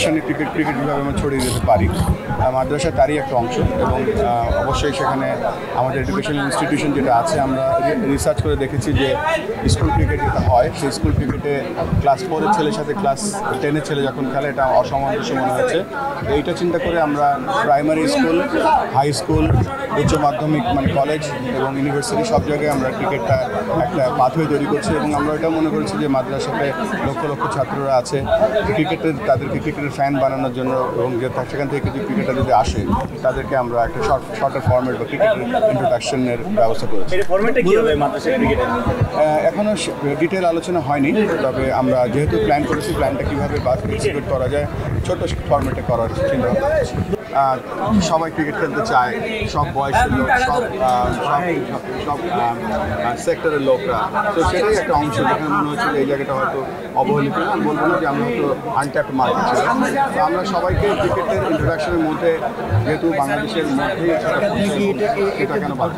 সেকশনে ক্রিকেট কীভাবে আমরা ছড়িয়ে দিতে পারি। মাদ্রাসা তারই একটা অংশ এবং অবশ্যই সেখানে আমাদের এডুকেশনাল ইনস্টিটিউশন যেটা আছে আমরা রিসার্চ করে দেখেছি যে স্কুল ক্রিকেট যেটা হয় সেই স্কুল ক্রিকেটে ক্লাস 4-এর ছেলের সাথে ক্লাস 10-এর ছেলে যখন খেলে এটা অসামঞ্জস্য মনে হয়েছে। এইটা চিন্তা করে আমরা প্রাইমারি স্কুল, হাই স্কুল, উচ্চ মাধ্যমিক মানে কলেজ এবং ইউনিভার্সিটি সব জায়গায় আমরা ক্রিকেটটা একটা পাথওয়ে তৈরি করছি এবং আমরা এটা মনে করেছি যে মাদ্রাসাতে লক্ষ লক্ষ ছাত্ররা আছে তাদেরকে ক্রিকেটের ফ্যান বানানোর জন্য এবং যে সেখান থেকে কিছু ক্রিকেটটা যদি আসে তাদেরকে আমরা একটা শর্টার ফর্মেট বা ক্রিকেটের ইন্ট্রোডাকশনের ব্যবস্থা করেছি। এখনও ডিটেল আলোচনা হয়নি, তবে আমরা যেহেতু প্ল্যান করেছি প্ল্যানটা কীভাবে এক্সিকিউট করা যায় ছোট ফর্মেটে করার চিন্তা ভাবনা আছে। সবাই ক্রিকেট খেলতে চায়, সব বয়সের লোক, সব সেক্টরের লোকরা, তো সেটাই একটা অংশ যেখানে মনে হচ্ছে যে এই জায়গাটা হয়তো অবহেলিত। আমি বলবো না যে আমরা হয়তো আনট্যাপড মার্কেট ছিল, তো আমরা সবাইকে ক্রিকেটের ইন্ট্রোডাকশনের মধ্যে যেহেতু বাংলাদেশের মধ্যেই এটা কেন বাদ